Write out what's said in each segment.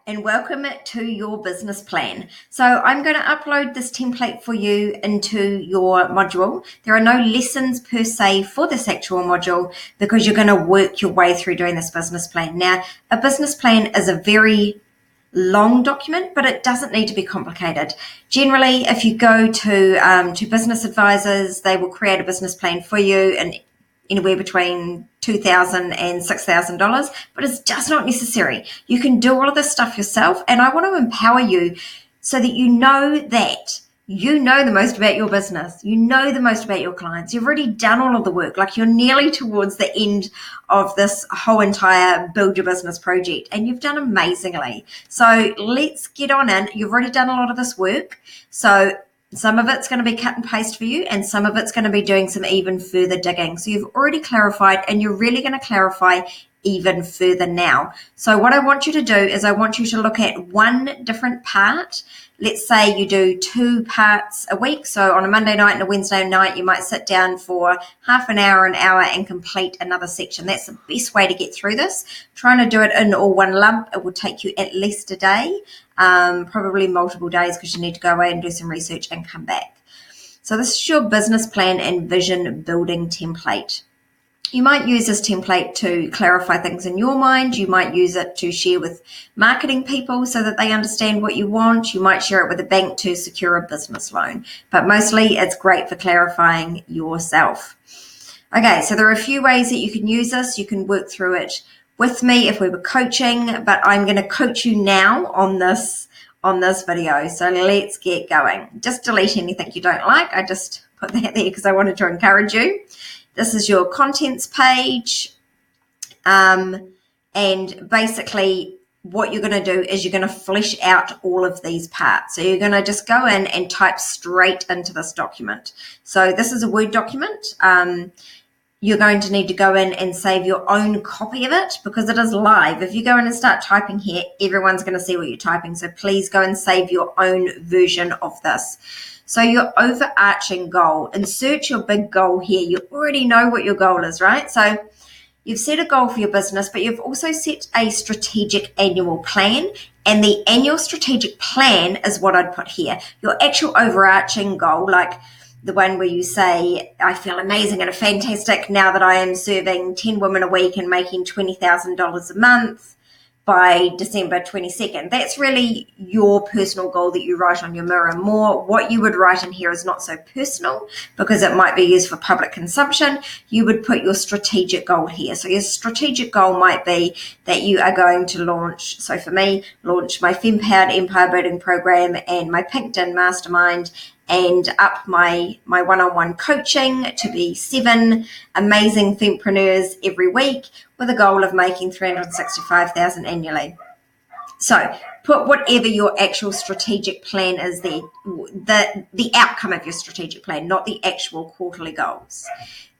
and welcome to your business plan. So I'm going to upload this template for you into your module. There are no lessons per se for this actual module because you're going to work your way through doing this business plan. Now, a business plan is a very long document, but it doesn't need to be complicated. Generally, if you go to business advisors, they will create a business plan for you and anywhere between $2,000 and $6,000, but it's just not necessary. You can do all of this stuff yourself, and I want to empower you so that you know the most about your business. You know the most about your clients. You've already done all of the work. Like, you're nearly towards the end of this whole entire build your business project, and you've done amazingly. So let's get on in. You've already done a lot of this work. So some of it's going to be cut and paste for you, and some of it's going to be doing some even further digging. So you've already clarified, and you're really going to clarify even further now. So what I want you to do is I want you to look at one different part. Let's say you do 2 parts a week. So on a Monday night and a Wednesday night, you might sit down for half an hour, and complete another section. That's the best way to get through this. Trying to do it in all one lump, it will take you at least a day, probably multiple days, because you need to go away and do some research and come back. So this is your business plan and vision building template. You might use this template to clarify things in your mind. You might use it to share with marketing people so that they understand what you want. You might share it with a bank to secure a business loan, but mostly it's great for clarifying yourself. Okay, so there are a few ways that you can use this. You can work through it with me if we were coaching, but I'm going to coach you now on this video. So let's get going. Just delete anything you don't like. I just put that there because I wanted to encourage you. This is your contents page, and basically what you're going to do is you're going to flesh out all of these parts. So you're going to just go in and type straight into this document. So this is a Word document. You're going to need to go in and save your own copy of it because it is live. If you go in and start typing here, everyone's going to see what you're typing. So please go and save your own version of this. So your overarching goal, insert your big goal here. You already know what your goal is, right? So you've set a goal for your business, but you've also set a strategic annual plan, and the annual strategic plan is what I'd put here. Your actual overarching goal, like the one where you say, I feel amazing and fantastic now that I am serving 10 women a week and making $20,000 a month by December 22nd. That's really your personal goal that you write on your mirror. More what you would write in here is not so personal because it might be used for public consumption. You would put your strategic goal here. So your strategic goal might be that you are going to launch, so for me, launch my Fempowered Empire Building Program and my LinkedIn Mastermind, and up my one-on-one coaching to be 7 amazing fempreneurs every week with a goal of making $365,000 annually. So put whatever your actual strategic plan is there, the outcome of your strategic plan, not the actual quarterly goals.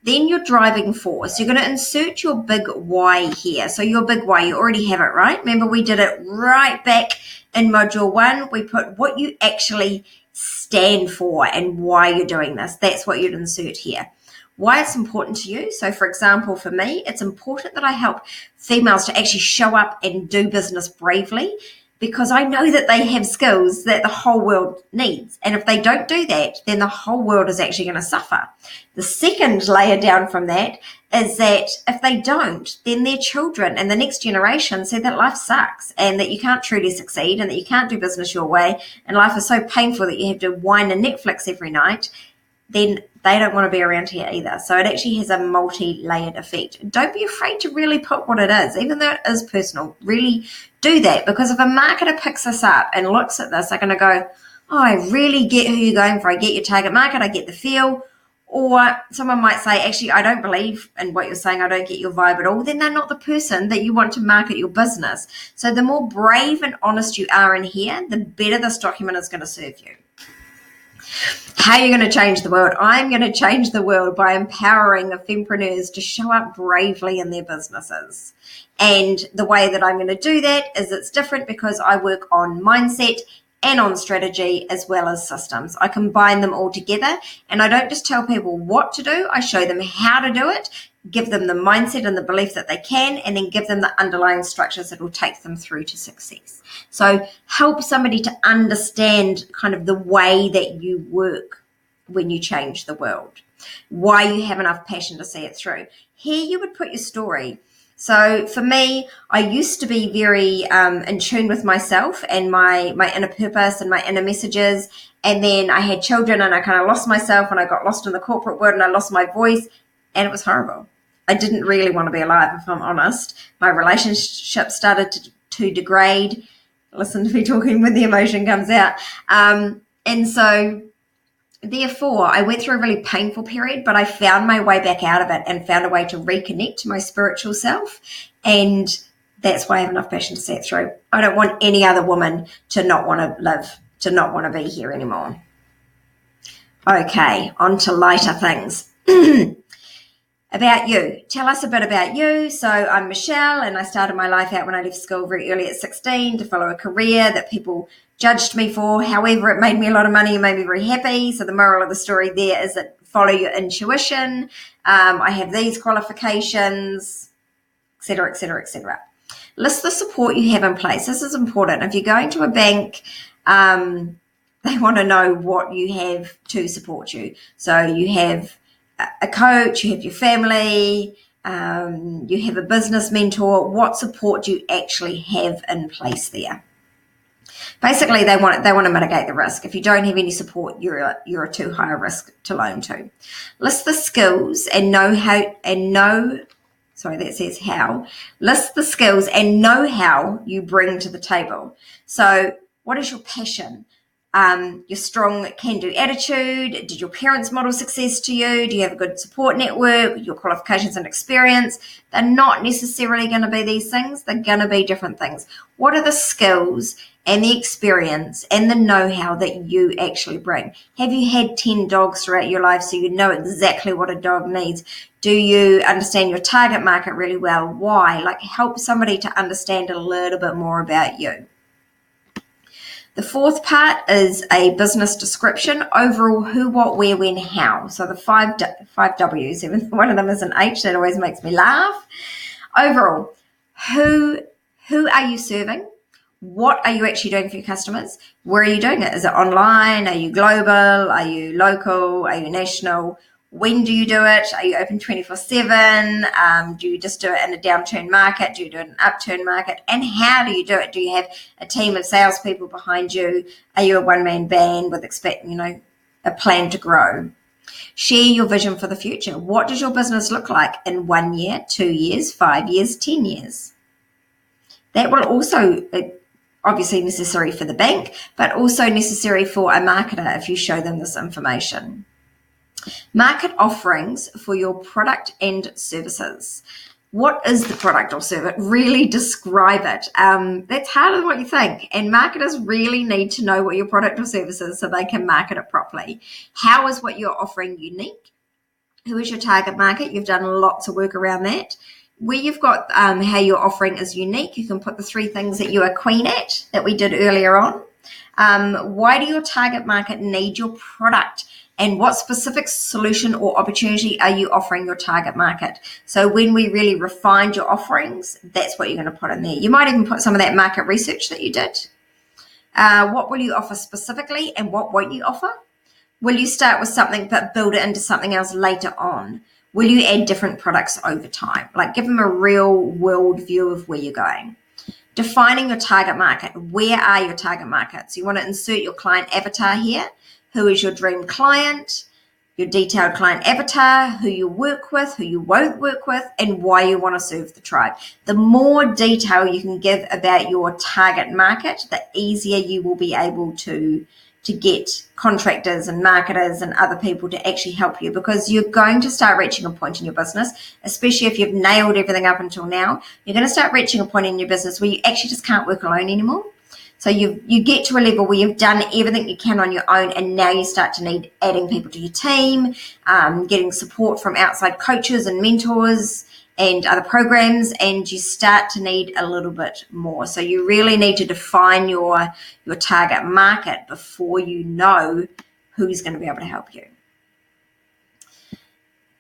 Then your driving force. You're going to insert your big why here. So your big why, you already have it, right? Remember, we did it right back in module 1. We put what you actually stand for and why you're doing this. That's what you'd insert here. Why it's important to you. So for example, for me, it's important that I help females to actually show up and do business bravely, because I know that they have skills that the whole world needs. And if they don't do that, then the whole world is actually going to suffer. The second layer down from that is that if they don't, then their children and the next generation see that life sucks and that you can't truly succeed and that you can't do business your way and life is so painful that you have to whine and Netflix every night. Then they don't want to be around here either. So it actually has a multi-layered effect. Don't be afraid to really put what it is, even though it is personal. Really do that, because if a marketer picks this up and looks at this, they're going to go, oh, I really get who you're going for. I get your target market. I get the feel. Or someone might say, actually, I don't believe in what you're saying. I don't get your vibe at all. Then they're not the person that you want to market your business. So the more brave and honest you are in here, the better this document is going to serve you. How are you going to change the world? I'm going to change the world by empowering fempreneurs to show up bravely in their businesses. And the way that I'm going to do that is it's different because I work on mindset and on strategy as well as systems. I combine them all together, and I don't just tell people what to do. I show them how to do it give them the mindset and the belief that they can, and then give them the underlying structures that will take them through to success. So help somebody to understand kind of the way that you work when you change the world, why you have enough passion to see it through. Here you would put your story. So for me, I used to be very in tune with myself and my inner purpose and my inner messages. And then I had children and I kind of lost myself and I got lost in the corporate world and I lost my voice, and it was horrible. I didn't really want to be alive, if I'm honest. My relationship started to degrade. Listen to me talking when the emotion comes out. And so therefore, I went through a really painful period, but I found my way back out of it and found a way to reconnect to my spiritual self. And that's why I have enough passion to see it through. I don't want any other woman to not want to live, to not want to be here anymore. Okay, on to lighter things. About you. Tell us a bit about you. So I'm Michelle, and I started my life out when I left school very early at 16 to follow a career that people judged me for. However, it made me a lot of money and made me very happy. So the moral of the story there is that follow your intuition. I have these qualifications, etc., etc., etc. List the support you have in place. This is important. If you're going to a bank, they want to know what you have to support you. So you have a coach, you have your family, you have a business mentor. What support do you actually have in place there? Basically, they want to mitigate the risk. If you don't have any support, you're a too high a risk to loan to. List the skills and that says how. List the skills and know how you bring to the table. So what is your passion? Your strong can-do attitude? Did your parents model success to you? Do you have a good support network? Your qualifications and experience? They're not necessarily going to be these things. They're going to be different things. What are the skills and the experience and the know-how that you actually bring? Have you had 10 dogs throughout your life so you know exactly what a dog needs? Do you understand your target market really well? Why? Like, help somebody to understand a little bit more about you. The fourth part is a business description. Overall, who, what, where, when, how. So the five W's, even one of them is an H, that always makes me laugh. Overall, who are you serving? What are you actually doing for your customers? Where are you doing it? Is it online? Are you global? Are you local? Are you national? When do you do it? Are you open 24/7? Do you just do it in a downturn market? Do you do it in an upturn market? And how do you do it? Do you have a team of salespeople behind you? Are you a one-man band with a plan to grow? Share your vision for the future. What does your business look like in 1 year, 2 years, 5 years, 10 years? That will also obviously necessary for the bank, but also necessary for a marketer if you show them this information. Market offerings for your product and services. What is the product or service? Really describe it. That's harder than what you think. And marketers really need to know what your product or service is so they can market it properly. How is what you're offering unique? Who is your target market? You've done lots of work around that. Where you've got how your offering is unique, you can put the 3 things that you are queen at that we did earlier on. Why do your target market need your product? And what specific solution or opportunity are you offering your target market? So when we really refined your offerings, that's what you're going to put in there. You might even put some of that market research that you did. What will you offer specifically and what won't you offer? Will you start with something but build it into something else later on? Will you add different products over time? Like, give them a real world view of where you're going. Defining your target market. Where are your target markets? You want to insert your client avatar here. Who is your dream client, your detailed client avatar, who you work with, who you won't work with, and why you want to serve the tribe. The more detail you can give about your target market, the easier you will be able to get contractors and marketers and other people to actually help you, because you're going to start reaching a point in your business, especially if you've nailed everything up until now, you're going to start reaching a point in your business where you actually just can't work alone anymore. So you get to a level where you've done everything you can on your own, and now you start to need adding people to your team, getting support from outside coaches and mentors and other programs, and you start to need a little bit more. So you really need to define your target market before you know who's going to be able to help you.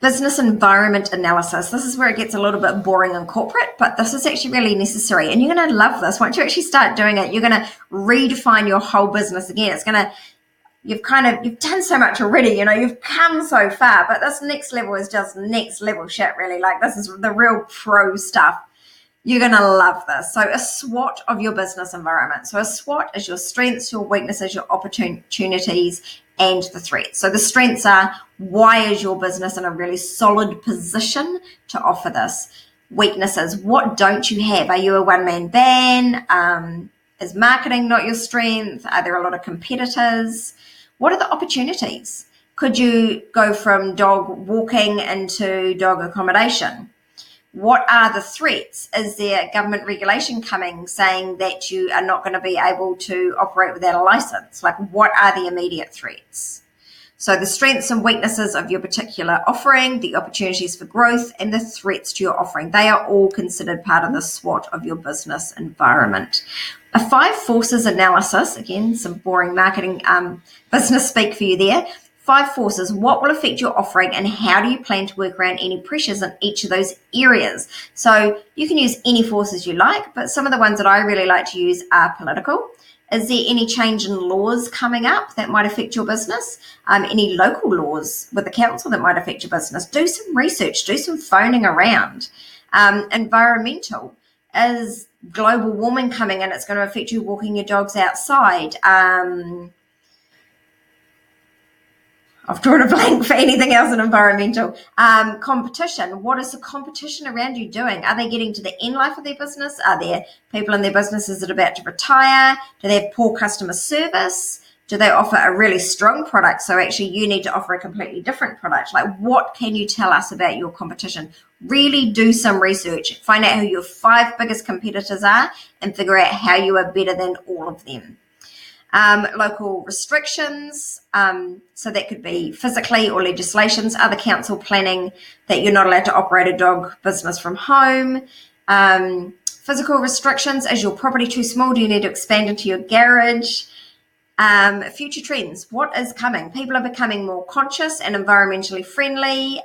Business environment analysis. This is where it gets a little bit boring and corporate, but this is actually really necessary. And you're going to love this. Once you actually start doing it, you're going to redefine your whole business again. It's going to, you've done so much already, you've come so far, but this next level is just next level shit, really. Like, this is the real pro stuff. You're going to love this. So a SWOT of your business environment. So a SWOT is your strengths, your weaknesses, your opportunities, and the threats. So the strengths are, why is your business in a really solid position to offer this? Weaknesses, what don't you have? Are you a one-man band? Is marketing not your strength? Are there a lot of competitors? What are the opportunities? Could you go from dog walking into dog accommodation? What are the threats? Is there government regulation coming saying that you are not going to be able to operate without a license? Like, what are the immediate threats? So the strengths and weaknesses of your particular offering, the opportunities for growth, and the threats to your offering, they are all considered part of the SWOT of your business environment. A 5 forces analysis, again, some boring marketing business speak for you there. 5 forces, what will affect your offering and how do you plan to work around any pressures in each of those areas? So you can use any forces you like, but some of the ones that I really like to use are political. Is there any change in laws coming up that might affect your business? Any local laws with the council that might affect your business? Do some research, do some phoning around. Environmental, is global warming coming and it's going to affect you walking your dogs outside? I've drawn a blank for anything else in environmental. Competition. What is the competition around you doing? Are they getting to the end life of their business? Are there people in their businesses that are about to retire? Do they have poor customer service? Do they offer a really strong product? So actually you need to offer a completely different product. Like, what can you tell us about your competition? Really do some research. Find out who your 5 biggest competitors are and figure out how you are better than all of them. Local restrictions, so that could be physically or legislations, other council planning that you're not allowed to operate a dog business from home. Physical restrictions, is your property too small? Do you need to expand into your garage? Future trends, what is coming? People are becoming more conscious and environmentally friendly.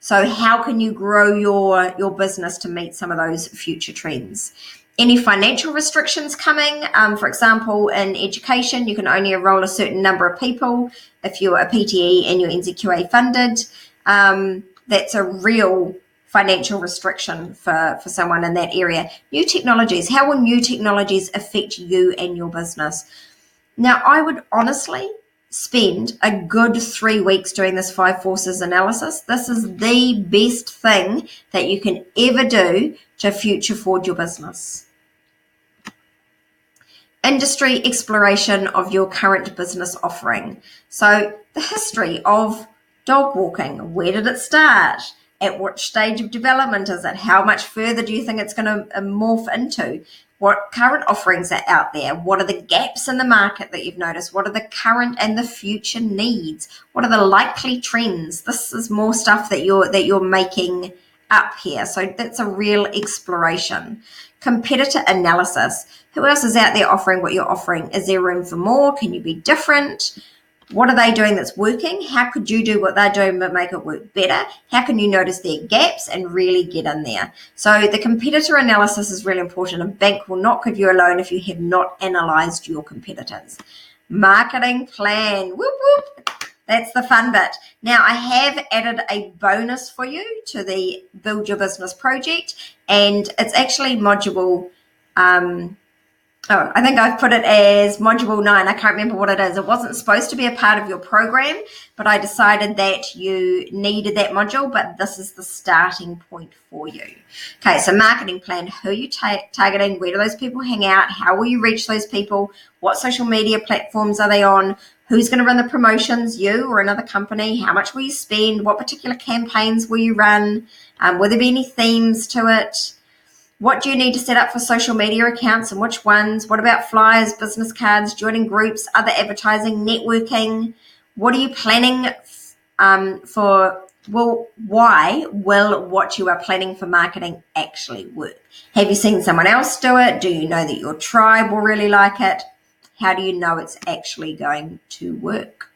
So how can you grow your business to meet some of those future trends? Any financial restrictions coming? For example, in education, you can only enroll a certain number of people if you're a PTE and you're NZQA funded. That's a real financial restriction for someone in that area. New technologies. How will new technologies affect you and your business? Now, I would honestly spend a good 3 weeks doing this 5 forces analysis. This is the best thing that you can ever do to future forward your business. Industry exploration of your current business offering. So the history of dog walking, where did it start? At what stage of development is it? How much further do you think it's going to morph into? What current offerings are out there? What are the gaps in the market that you've noticed? What are the current and the future needs? What are the likely trends? This is more stuff that you're making up here. So that's a real exploration. Competitor analysis. Who else is out there offering what you're offering? Is there room for more? Can you be different? What are they doing that's working? How could you do what they're doing but make it work better? How can you notice their gaps and really get in there? So the competitor analysis is really important. A bank will not give you a loan if you have not analyzed your competitors. Marketing plan. Whoop, whoop. That's the fun bit. Now, I have added a bonus for you to the Build Your Business project, and it's actually module I think I've put it as module 9. I can't remember what it is. It wasn't supposed to be a part of your program, but I decided that you needed that module, but this is the starting point for you. Okay, so marketing plan. Who are you targeting? Where do those people hang out? How will you reach those people? What social media platforms are they on? Who's going to run the promotions, you or another company? How much will you spend? What particular campaigns will you run? Will there be any themes to it? What do you need to set up for social media accounts and which ones? What about flyers, business cards, joining groups, other advertising, networking? What are you planning for? Well, why will what you are planning for marketing actually work? Have you seen someone else do it? Do you know that your tribe will really like it? How do you know it's actually going to work?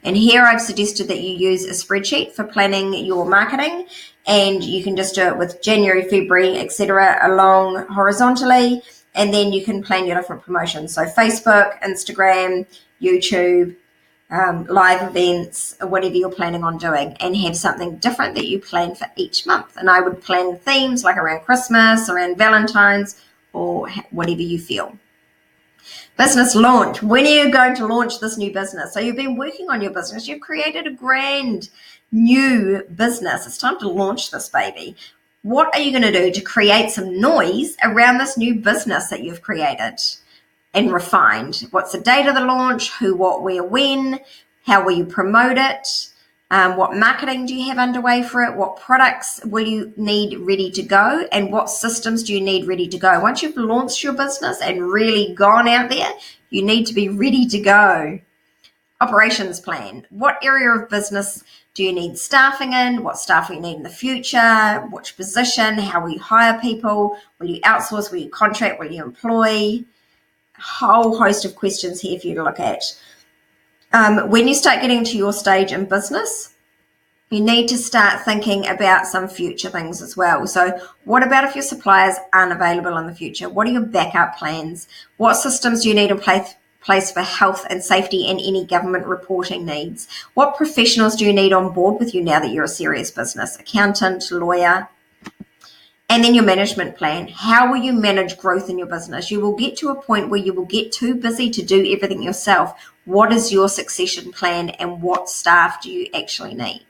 And here I've suggested that you use a spreadsheet for planning your marketing, and you can just do it with January, February, etc. along horizontally, and then you can plan your different promotions. So Facebook, Instagram, YouTube, live events, or whatever you're planning on doing, and have something different that you plan for each month. And I would plan themes like around Christmas, around Valentine's, or whatever you feel. Business launch. When are you going to launch this new business? So you've been working on your business. You've created a grand new business. It's time to launch this baby. What are you going to do to create some noise around this new business that you've created and refined? What's the date of the launch? Who, what, where, when? How will you promote it? What marketing do you have underway for it? What products will you need ready to go? And what systems do you need ready to go? Once you've launched your business and really gone out there, you need to be ready to go. Operations plan. What area of business do you need staffing in? What staff will you need in the future? Which position? How will you hire people? Will you outsource? Will you contract? Will you employ? A whole host of questions here for you to look at. When you start getting to your stage in business, you need to start thinking about some future things as well. So what about if your suppliers aren't available in the future? What are your backup plans? What systems do you need in place for health and safety and any government reporting needs? What professionals do you need on board with you now that you're a serious business? Accountant, lawyer? And then your management plan. How will you manage growth in your business? You will get to a point where you will get too busy to do everything yourself. What is your succession plan and what staff do you actually need?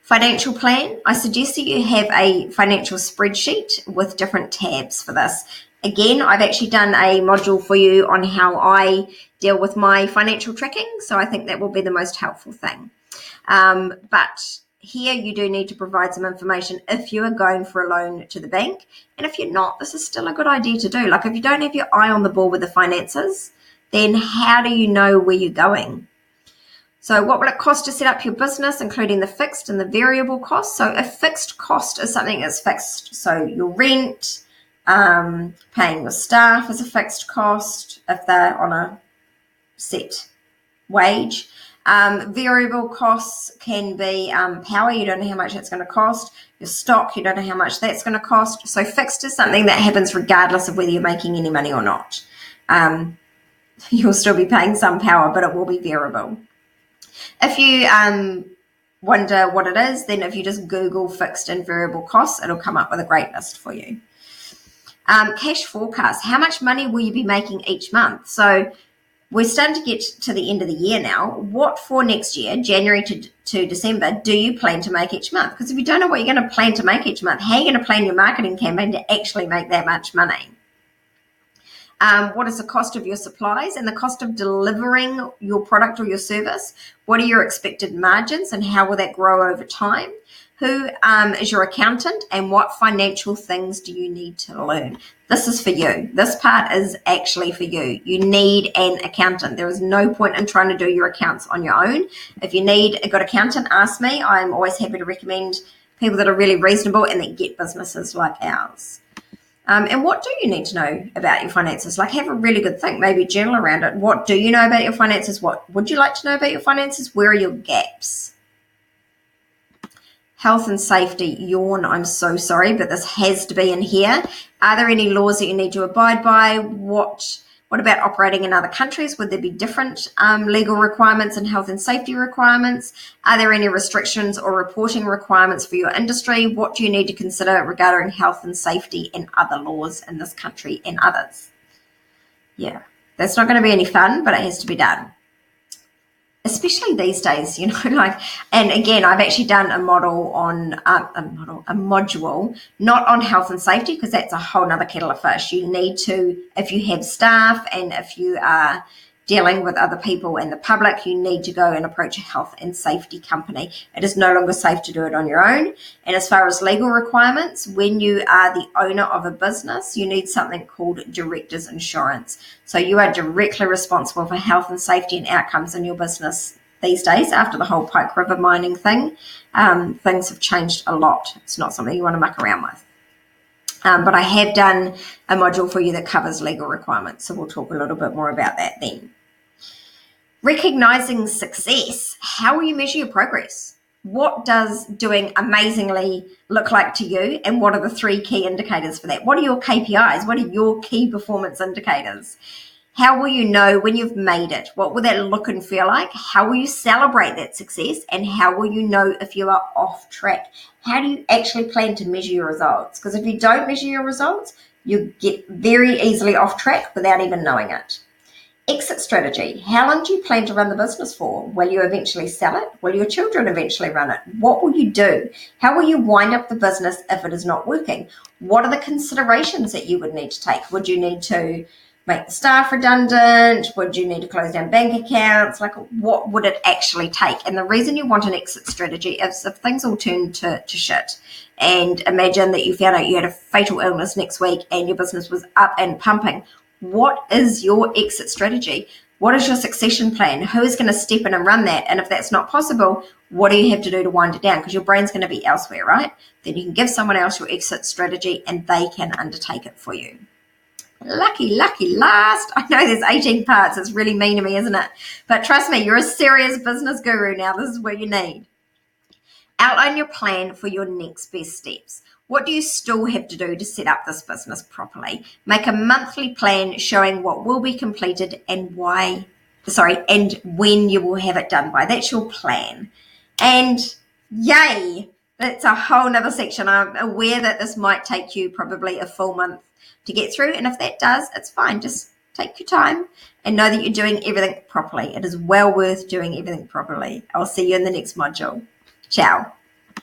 Financial plan. I suggest that you have a financial spreadsheet with different tabs for this. Again, I've actually done a module for you on how I deal with my financial tracking, so I think that will be the most helpful thing. But here you do need to provide some information if you are going for a loan to the bank. And if you're not, this is still a good idea to do. Like if you don't have your eye on the ball with the finances, then how do you know where you're going? So what will it cost to set up your business, including the fixed and the variable costs? So a fixed cost is something that's fixed. So your rent, paying your staff is a fixed cost if they're on a set wage. Variable costs can be power. You don't know how much that's going to cost. Your stock, you don't know how much that's going to cost. So fixed is something that happens regardless of whether you're making any money or not. You'll still be paying some power, but it will be variable. If you wonder what it is, then if you just Google fixed and variable costs, it'll come up with a great list for you. Cash forecast. How much money will you be making each month? So we're starting to get to the end of the year now. What for next year, January to December, do you plan to make each month? Because if you don't know what you're going to plan to make each month, how are you going to plan your marketing campaign to actually make that much money? What is the cost of your supplies and the cost of delivering your product or your service? What are your expected margins and how will that grow over time? Who is your accountant and what financial things do you need to learn? This is for you. This part is actually for you. You need an accountant. There is no point in trying to do your accounts on your own. If you need a good accountant, ask me. I'm always happy to recommend people that are really reasonable and that get businesses like ours. And what do you need to know about your finances? Like have a really good think, maybe journal around it. What do you know about your finances? What would you like to know about your finances? Where are your gaps? Health and safety, yawn, I'm so sorry, but this has to be in here. Are there any laws that you need to abide by? What about operating in other countries? Would there be different legal requirements and health and safety requirements? Are there any restrictions or reporting requirements for your industry? What do you need to consider regarding health and safety and other laws in this country and others? Yeah, that's not going to be any fun, but it has to be done. Especially these days, and again, I've actually done a model on a module, not on health and safety, because that's a whole nother kettle of fish. You need to, if you have staff and if you are dealing with other people and the public, you need to go and approach a health and safety company. It is no longer safe to do it on your own. And as far as legal requirements, when you are the owner of a business, you need something called director's insurance. So you are directly responsible for health and safety and outcomes in your business these days. After the whole Pike River mining thing, things have changed a lot. It's not something you want to muck around with. But I have done a module for you that covers legal requirements. So we'll talk a little bit more about that then. Recognizing success. How will you measure your progress? What does doing amazingly look like to you? And what are the 3 key indicators for that? What are your KPIs? What are your key performance indicators? How will you know when you've made it? What will that look and feel like? How will you celebrate that success? And how will you know if you are off track? How do you actually plan to measure your results? Because if you don't measure your results, you get very easily off track without even knowing it. Exit strategy. How long do you plan to run the business for? Will you eventually sell it? Will your children eventually run it? What will you do? How will you wind up the business if it is not working? What are the considerations that you would need to take? Would you need to make the staff redundant? Would you need to close down bank accounts? Like, what would it actually take? And the reason you want an exit strategy is if things all turn to shit, and imagine that you found out you had a fatal illness next week and your business was up and pumping. What is your exit strategy? What is your succession plan? Who is going to step in and run that? And if that's not possible, what do you have to do to wind it down? Because your brain's going to be elsewhere, right? Then you can give someone else your exit strategy and they can undertake it for you. Lucky last. I know there's 18 parts. It's really mean to me, isn't it? But trust me, you're a serious business guru now. This is what you need. Outline your plan for your next best steps. What do you still have to do to set up this business properly? Make a monthly plan showing what will be completed and when you will have it done by. That's your plan. And yay, that's a whole nother section. I'm aware that this might take you probably a full month to get through. And if that does, it's fine. Just take your time and know that you're doing everything properly. It is well worth doing everything properly. I'll see you in the next module. Ciao.